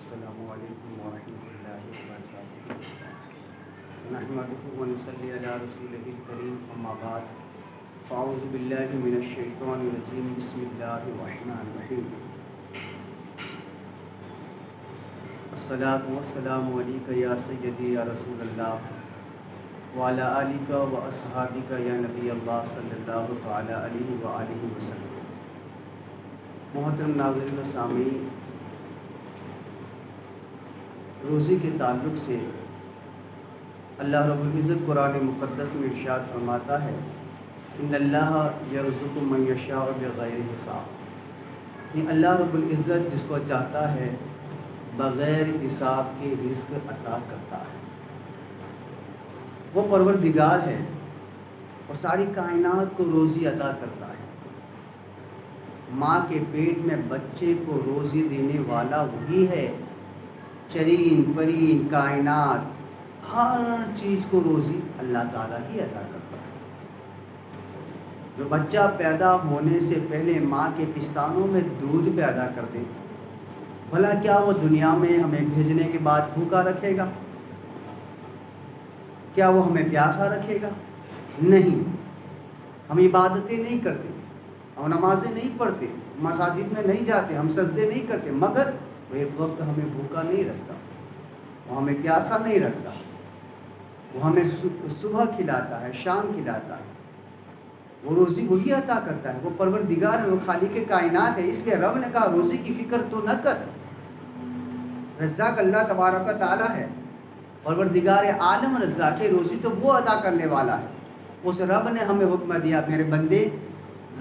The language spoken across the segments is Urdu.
السلام علیکم ورحمۃ اللہ وبرکاتہ۔ نحمده ونصلی علی رسولہ الکریم، اما بعد فاعوذ باللہ من الشیطان الرجیم، بسم اللہ الرحمن الرحیم۔ الصلاۃ والسلام علیک یا سیدی یا رسول اللہ وعلی آلک و اصحابک یا نبی اللہ صلی اللہ تعالی علیہ وآلہ وسلم۔ محترم ناظرین و سامعین، روزی کے تعلق سے اللہ رب العزت قرآن مقدس میں ارشاد فرماتا ہے، ان اللہ یرزق من یشاء بغیر حساب۔ یہ اللہ رب العزت جس کو چاہتا ہے بغیر حساب کے رزق عطا کرتا ہے۔ وہ پروردگار ہے، وہ ساری کائنات کو روزی عطا کرتا ہے۔ ماں کے پیٹ میں بچے کو روزی دینے والا وہی ہے۔ چرین پرین کائنات ہر چیز کو روزی اللہ تعالیٰ ہی عطا کرتا ہے۔ جو بچہ پیدا ہونے سے پہلے ماں کے پستانوں میں دودھ پیدا کر دے، بھلا کیا وہ دنیا میں ہمیں بھیجنے کے بعد بھوکا رکھے گا؟ کیا وہ ہمیں پیاسا رکھے گا؟ نہیں۔ ہم عبادتیں نہیں کرتے، ہم نمازیں نہیں پڑھتے، مساجد میں نہیں جاتے، ہم سجدے نہیں کرتے، مگر وہ ایک وقت ہمیں بھوکا نہیں رکھتا، وہ ہمیں پیاسا نہیں رکھتا، وہ ہمیں صبح کھلاتا ہے، شام کھلاتا ہے۔ وہ روزی وہی عطا کرتا ہے، وہ پروردگار ہے، وہ خالق کائنات ہے۔ اس لیے رب نے کہا روزی کی فکر تو نہ کر۔ رزاق اللہ تبارک و تعالیٰ ہے، پروردگار عالم رزاق ہے، روزی تو وہ عطا کرنے والا ہے۔ اس رب نے ہمیں حکم دیا، میرے بندے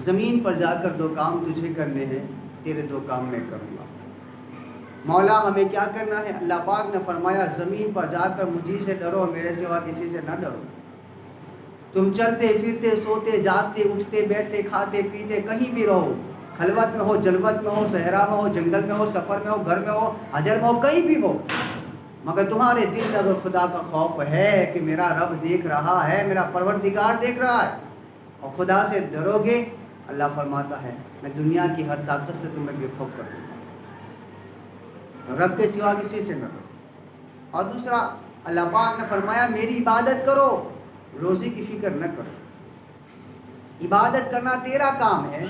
زمین پر جا کر دو کام تجھے کرنے ہیں، تیرے دو کام میں کروں گا۔ مولا ہمیں کیا کرنا ہے؟ اللہ پاک نے فرمایا زمین پر جا کر مجھے سے ڈرو، میرے سوا کسی سے نہ ڈرو۔ تم چلتے پھرتے سوتے جاگتے اٹھتے بیٹھتے کھاتے پیتے کہیں بھی رہو، خلوت میں ہو، جلوت میں ہو، صحرا میں ہو، جنگل میں ہو، سفر میں ہو، گھر میں ہو، حجر میں ہو، کہیں بھی ہو، مگر تمہارے دل میں اگر خدا کا خوف ہے کہ میرا رب دیکھ رہا ہے، میرا پروردگار دیکھ رہا ہے، اور خدا سے ڈرو گے، اللہ فرماتا ہے میں دنیا کی ہر طاقت سے تمہیں بے خوف کر دوں گا، رب کے سوا کسی سے نہ کرو۔ اور دوسرا اللہ پاک نے فرمایا میری عبادت کرو، روزی کی فکر نہ کرو۔ عبادت کرنا تیرا کام ہے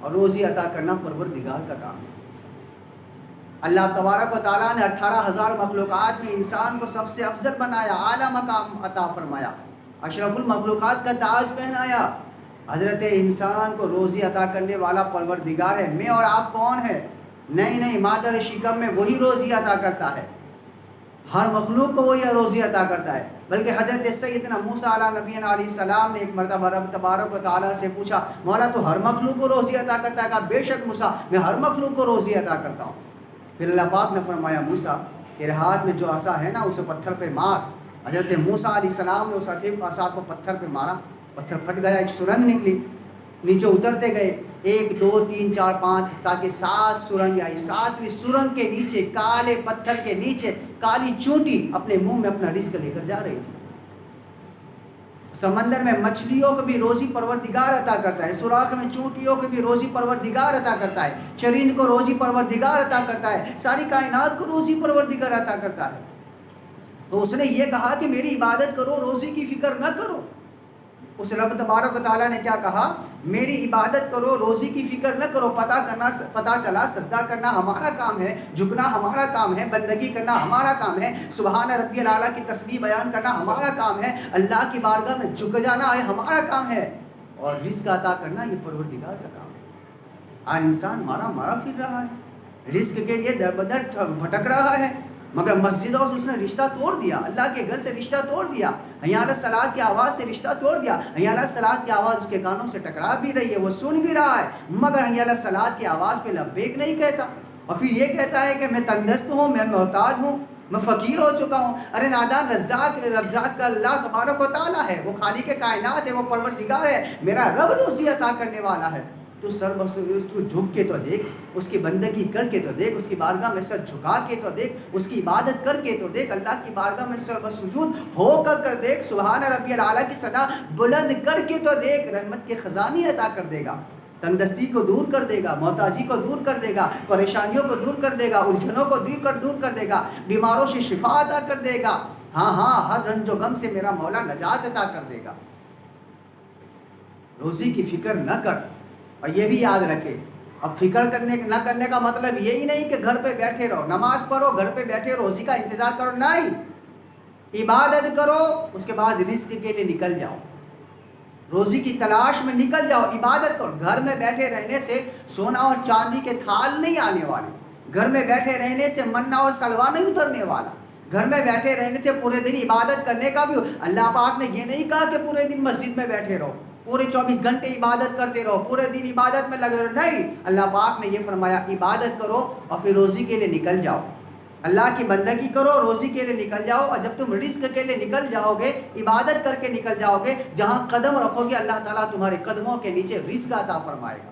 اور روزی عطا کرنا پروردگار کا کام ہے۔ اللہ تبارک و تعالیٰ نے 18,000 مخلوقات میں انسان کو سب سے افضل بنایا، اعلیٰ مقام عطا فرمایا، اشرف المخلوقات کا تاج پہنایا۔ حضرت انسان کو روزی عطا کرنے والا پروردگار ہے۔ میں اور آپ کون ہیں؟ نہیں، مادر شکم میں وہی روزی عطا کرتا ہے، ہر مخلوق کو وہی روزی عطا کرتا ہے۔ بلکہ حضرت سیدنا موسیٰ علیہ نبی علیہ السلام نے ایک مرتبہ رب تبارک و تعالیٰ سے پوچھا، مولا تو ہر مخلوق کو روزی عطا کرتا ہے؟ کہا بے شک موسیٰ، میں ہر مخلوق کو روزی عطا کرتا ہوں۔ پھر اللہ پاک نے فرمایا موسیٰ تیرے ہاتھ میں جو عصا ہے نا اسے پتھر پہ مار۔ حضرت موسیٰ علیہ السلام نے اس عصا کو پتھر پہ مارا، پتھر پھٹ گیا، ایک سرنگ نکلی، نیچے اترتے گئے، 1 2 3 4 5 تاکہ 7 سرنگ آئی۔ 7ویں سرنگ کے نیچے کالے پتھر کے نیچے کالی چونٹی اپنے منہ میں اپنا رزق لے کر جا رہی تھی۔ سمندر میں مچھلیوں کو بھی روزی پروردگار عطا کرتا ہے، سوراخ میں چونٹیوں کو بھی روزی پروردگار عطا کرتا ہے، چرین کو روزی پروردگار عطا کرتا ہے، ساری کائنات کو روزی پروردگار عطا کرتا ہے۔ تو اس نے یہ کہا کہ میری عبادت کرو، روزی کی فکر نہ کرو۔ اس رب تبارک و تعالیٰ نے کیا کہا؟ میری عبادت کرو، روزی کی فکر نہ کرو۔ پتہ چلا سجدہ کرنا ہمارا کام ہے، جھکنا ہمارا کام ہے، بندگی کرنا ہمارا کام ہے، سبحان ربی الاعلیٰ کی تسبیح بیان کرنا ہمارا کام ہے، اللہ کی بارگاہ میں جھک جانا یہ ہمارا کام ہے، اور رزق عطا کرنا یہ پروردگار کا کام ہے۔ آج انسان مارا پھر رہا ہے، رزق کے لیے در بدر بھٹک رہا ہے، مگر مسجدوں سے اس نے رشتہ توڑ دیا، اللہ کے گھر سے رشتہ توڑ دیا، حی علی الصلاۃ کی آواز سے رشتہ توڑ دیا۔ حی علی الصلاۃ کی آواز اس کے کانوں سے ٹکرا بھی رہی ہے، وہ سن بھی رہا ہے، مگر حی علی الصلاۃ کی آواز پہ لبیک نہیں کہتا، اور پھر یہ کہتا ہے کہ میں تندرست ہوں، میں محتاج ہوں، میں فقیر ہو چکا ہوں۔ ارے نادان، رزاق کا اللہ تبارک و تعالیٰ ہے، وہ خالق کائنات ہے، وہ پروردگار ہے، میرا رب روزی عطا کرنے والا ہے۔ تو سر بس تو جھک کے تو دیکھ، اس کی بندگی کر کے تو دیکھ، اس کی بارگاہ میں سر جھکا کے تو دیکھ، اس کی عبادت کر کے تو دیکھ، اللہ کی بارگاہ میں سر بس سجود ہو کر دیکھ، سبحان ربی الاعلیٰ کی صدا بلند کر کے تو دیکھ، رحمت کے خزانے عطا کر دے گا۔ تنگ دستی کو دور کر دے گا، محتاجی کو دور کر دے گا، پریشانیوں کو دور کر دے گا، الجھنوں کو دور کر دے گا، بیماروں سے شفا عطا کر دے گا۔ ہاں ہر رنج و غم سے میرا مولا نجات عطا کر دے گا۔ روزی کی فکر نہ کر، اور یہ بھی یاد رکھے، اب فکر نہ کرنے کا مطلب یہی نہیں کہ گھر پہ بیٹھے رہو، نماز پڑھو، گھر پہ بیٹھے روزی کا انتظار کرو، نہیں، عبادت کرو، اس کے بعد رزق کے لیے نکل جاؤ، روزی کی تلاش میں نکل جاؤ، عبادت کرو۔ گھر میں بیٹھے رہنے سے سونا اور چاندی کے تھال نہیں آنے والے، گھر میں بیٹھے رہنے سے منہ اور سلوا نہیں اترنے والا، گھر میں بیٹھے رہنے سے پورے دن عبادت کرنے کا بھی اللہ پاک نے یہ نہیں کہا کہ پورے دن مسجد میں بیٹھے رہو، پورے 24 گھنٹے عبادت کرتے رہو، پورے دن عبادت میں لگے رہو، نہیں، اللہ پاک نے یہ فرمایا عبادت کرو اور پھر روزی کے لیے نکل جاؤ، اللہ کی بندگی کرو، روزی کے لیے نکل جاؤ، اور جب تم رزق کے لیے نکل جاؤ گے، عبادت کر کے نکل جاؤ گے، جہاں قدم رکھو گے اللہ تعالیٰ تمہارے قدموں کے نیچے رزق عطا فرمائے گا،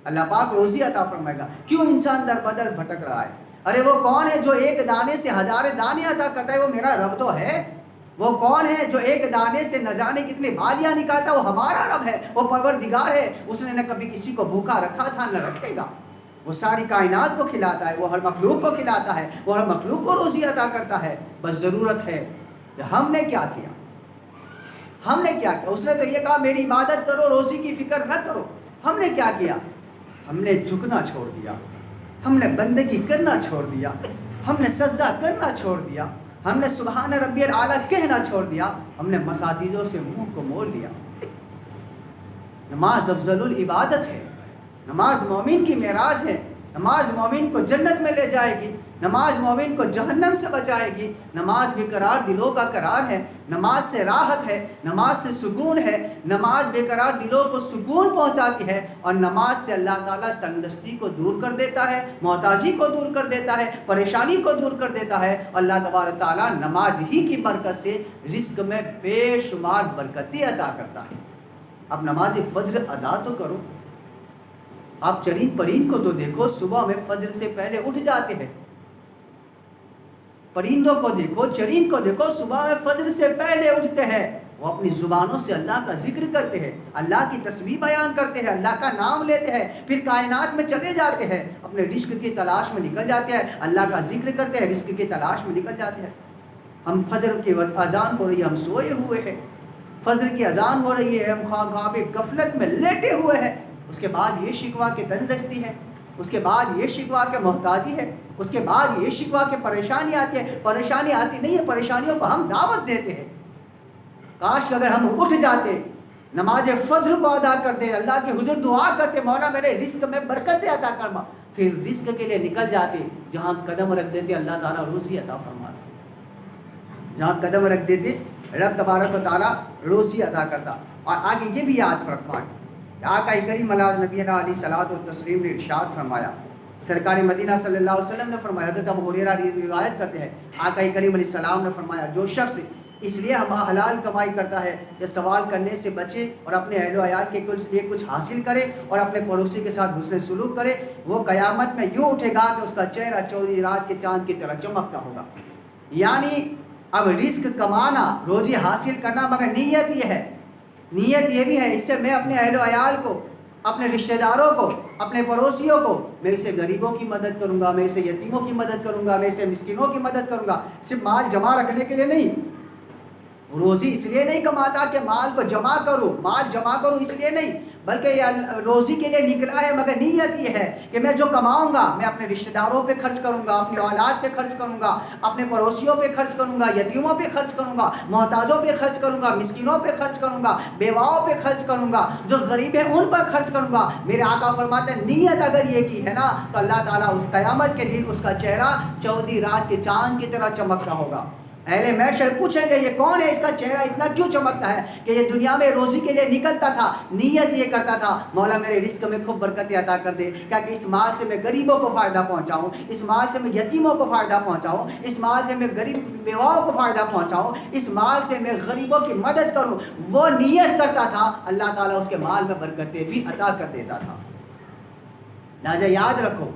اللہ پاک روزی عطا فرمائے گا۔ کیوں انسان در بدر بھٹک رہا ہے؟ ارے وہ کون ہے جو ایک دانے سے ہزار دانے عطا کرتا ہے؟ وہ میرا رب تو ہے۔ وہ کون ہے جو ایک دانے سے نہ جانے کتنے بالیاں نکالتا ہے؟ وہ ہمارا رب ہے، وہ پروردگار ہے، اس نے نہ کبھی کسی کو بھوکا رکھا تھا نہ رکھے گا، وہ ساری کائنات کو کھلاتا ہے، وہ ہر مخلوق کو کھلاتا ہے، وہ ہر مخلوق کو روزی عطا کرتا ہے۔ بس ضرورت ہے کہ ہم نے کیا کیا، ہم نے کیا کیا؟ اس نے تو یہ کہا میری عبادت کرو، روزی کی فکر نہ کرو، ہم نے کیا کیا؟ ہم نے جھکنا چھوڑ دیا، ہم نے بندگی کرنا چھوڑ دیا، ہم نے سجدہ کرنا چھوڑ دیا، ہم نے سبحان ربی الاعلیٰ کہنا چھوڑ دیا، ہم نے مساجدوں سے منہ کو موڑ لیا۔ نماز افضل العبادت ہے، نماز مومن کی معراج ہے، نماز مومن کو جنت میں لے جائے گی، نماز مومن کو جہنم سے بچائے گی، نماز بے قرار دلوں کا قرار ہے، نماز سے راحت ہے، نماز سے سکون ہے، نماز بے قرار دلوں کو سکون پہنچاتی ہے، اور نماز سے اللہ تعالیٰ تنگ دستی کو دور کر دیتا ہے، محتاجی کو دور کر دیتا ہے، پریشانی کو دور کر دیتا ہے، اور اللہ تبارک تعالیٰ نماز ہی کی برکت سے رزق میں بے شمار برکتیں عطا کرتا ہے۔ اب نماز فجر ادا تو کرو، آپ چرین پرین کو تو دیکھو، صبح میں فجر سے پہلے اٹھ جاتے ہیں، پرندوں کو دیکھو، چرین کو دیکھو، صبح میں فجر سے پہلے اٹھتے ہیں، وہ اپنی زبانوں سے اللہ کا ذکر کرتے ہیں، اللہ کی تسبیح بیان کرتے ہیں، اللہ کا نام لیتے ہیں، پھر کائنات میں چلے جاتے ہیں، اپنے رزق کی تلاش میں نکل جاتے ہیں، اللہ کا ذکر کرتے ہیں، رزق کی تلاش میں نکل جاتے ہیں۔ ہم فجر کی اذان ہو رہی ہے، ہم سوئے ہوئے ہیں، فجر کی اذان ہو رہی ہے، ہم خواب غفلت میں لیٹے ہوئے ہیں، اس کے بعد یہ شکوہ کہ تنگ دستی ہے، اس کے بعد یہ شکوہ کہ محتاجی ہے، اس کے بعد یہ شکوہ کہ پریشانی آتی ہے۔ پریشانی آتی نہیں ہے، پریشانیوں کو ہم دعوت دیتے ہیں۔ کاش اگر ہم اٹھ جاتے، نماز فجر کو ادا کرتے، اللہ کے حضور دعا کرتے، مولا میرے رزق میں برکت عطا فرما، پھر رزق کے لیے نکل جاتے، جہاں قدم رکھ دیتے اللہ تعالیٰ روزی عطا فرماتا، جہاں قدم رکھ دیتے رب تبارک و تعالیٰ روزی عطا کرتا۔ اور آگے یہ بھی یاد فرمائے، آقا کریم نبی علیہ الصلوۃ والتسلیم نے ارشاد فرمایا، سرکار مدینہ صلی اللہ علیہ وسلم نے فرمایا، حضرت ابو ہریرہ روایت کرتے ہیں، آقا کریم علیہ السلام نے فرمایا، جو شخص اس لیے ہم حلال کمائی کرتا ہے کہ سوال کرنے سے بچے اور اپنے اہل و عیال کے لیے کچھ حاصل کرے اور اپنے پڑوسی کے ساتھ حسن سلوک کرے، وہ قیامت میں یوں اٹھے گا کہ اس کا چہرہ چودھی رات کے چاند کی طرح چمکتا ہوگا۔ یعنی اب رزق کمانا، روزی حاصل کرنا، مگر نیت یہ ہے، نیت یہ بھی ہے، اس سے میں اپنے اہل و عیال کو، اپنے رشتہ داروں کو، اپنے پڑوسیوں کو، میں اسے غریبوں کی مدد کروں گا، میں اسے یتیموں کی مدد کروں گا، میں اسے مسکینوں کی مدد کروں گا، صرف مال جمع رکھنے کے لیے نہیں، روزی اس لیے نہیں کماتا کہ مال کو جمع کروں، مال جمع کروں اس لیے نہیں، بلکہ یہ روزی کے لیے نکلا ہے، مگر نیت یہ ہے کہ میں جو کماؤں گا میں اپنے رشتہ داروں پہ خرچ کروں گا، اپنی اولاد پہ خرچ کروں گا، اپنے پڑوسیوں پہ خرچ کروں گا، یتیموں پہ خرچ کروں گا، محتاجوں پہ خرچ کروں گا، مسکینوں پہ خرچ کروں گا، بیواؤں پہ خرچ کروں گا، جو غریب ہیں ان پر خرچ کروں گا۔ میرے آقا فرماتے ہیں نیت اگر یہ کی ہے نا تو اللہ تعالیٰ اس قیامت کے دن اس کا چہرہ چودھی رات کے چاند کی طرح چمکتا ہوگا۔ اہل محشر پوچھیں گے یہ کون ہے، اس کا چہرہ اتنا کیوں چمکتا ہے؟ کہ یہ دنیا میں روزی کے لیے نکلتا تھا، نیت یہ کرتا تھا مولا میرے رزق میں خوب برکتیں عطا کر دے، کہ اس مال سے میں غریبوں کو فائدہ پہنچاؤں، اس مال سے میں یتیموں کو فائدہ پہنچاؤں، اس مال سے میں غریب بیواؤں کو فائدہ پہنچاؤں، اس مال سے میں غریبوں کی مدد کروں، وہ نیت کرتا تھا، اللہ تعالیٰ اس کے مال میں برکتیں بھی عطا کر دیتا تھا۔ لہٰذا یاد رکھو،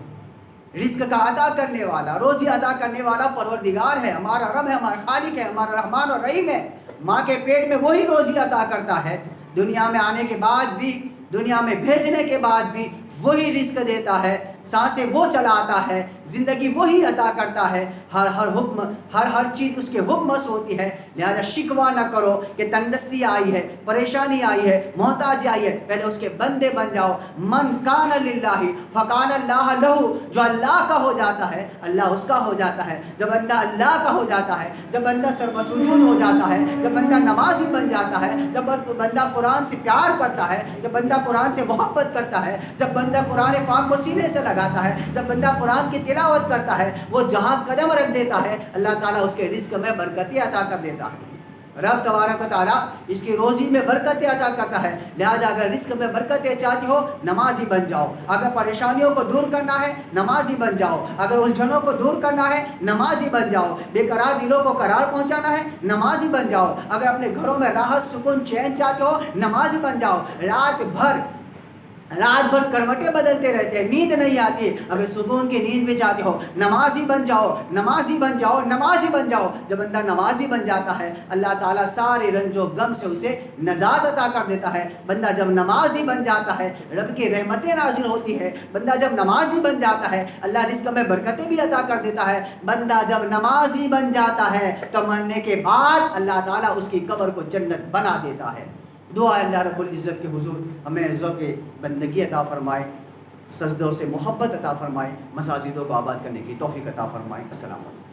رزق کا عطا کرنے والا، روزی عطا کرنے والا پروردگار ہے، ہمارا رب ہے، ہمارا خالق ہے، ہمارا رحمان اور رحیم ہے۔ ماں کے پیٹ میں وہی روزی عطا کرتا ہے، دنیا میں آنے کے بعد بھی دنیا میں بھیجنے کے بعد بھی وہی رزق دیتا ہے، سانسیں وہ چلاتا ہے، زندگی وہی عطا کرتا ہے، ہر چیز اس کے حکم سے ہوتی ہے۔ لہذا شکوہ نہ کرو کہ تنگدستی آئی ہے، پریشانی آئی ہے، محتاجی آئی ہے، پہلے اس کے بندے بن جاؤ۔ من کان للہ فکان اللہ لہو، جو اللہ کا ہو جاتا ہے اللہ اس کا ہو جاتا ہے۔ جب بندہ اللہ کا ہو جاتا ہے، جب بندہ سرمسجود ہو جاتا ہے، جب بندہ نمازی بن جاتا ہے، جب بندہ قرآن سے پیار کرتا ہے، جب بندہ قرآن سے محبت کرتا ہے، جب بندہ قرآن پاک کو سینے سے لگاتا ہے، جب بندہ قرآن کی تلاوت کرتا ہے، وہ جہاں قدم رکھ دیتا ہے اللہ تعالیٰ اس کے رزق میں برکتیں عطا کر دیتا ہے۔ رب تبارک و تعالیٰ اس کی روزی میں برکتیں عطا کرتا ہے۔ لہذا اگر رزق میں برکتیں چاہتے ہو نمازی بن جاؤ، اگر پریشانیوں کو دور کرنا ہے نمازی بن جاؤ، اگر الجھنوں کو دور کرنا ہے نمازی بن جاؤ، بے قرار دلوں کو قرار پہنچانا ہے نمازی بن جاؤ، اگر اپنے گھروں میں راحت سکون چین چاہتے ہو نمازی بن جاؤ۔ رات بھر کروٹیں بدلتے رہتے ہیں، نیند نہیں آتی، اگر سکون کی نیند بھی چاہتے ہو نمازی بن جاؤ، نمازی بن جاؤ، نمازی بن جاؤ۔ جب بندہ نمازی بن جاتا ہے اللہ تعالیٰ سارے رنج و غم سے اسے نجات عطا کر دیتا ہے۔ بندہ جب نمازی بن جاتا ہے رب کی رحمتیں نازل ہوتی ہے۔ بندہ جب نمازی بن جاتا ہے اللہ رزق میں برکتیں بھی عطا کر دیتا ہے۔ بندہ جب نمازی بن جاتا ہے تو مرنے کے بعد اللہ تعالیٰ اس کی قبر کو جنت بنا دیتا ہے۔ دعا اللہ رب العزت کے حضور ہمیں ذوق بندگی عطا فرمائے، سجدوں سے محبت عطا فرمائے، مساجدوں کو آباد کرنے کی توفیق عطا فرمائے۔ السلام علیکم۔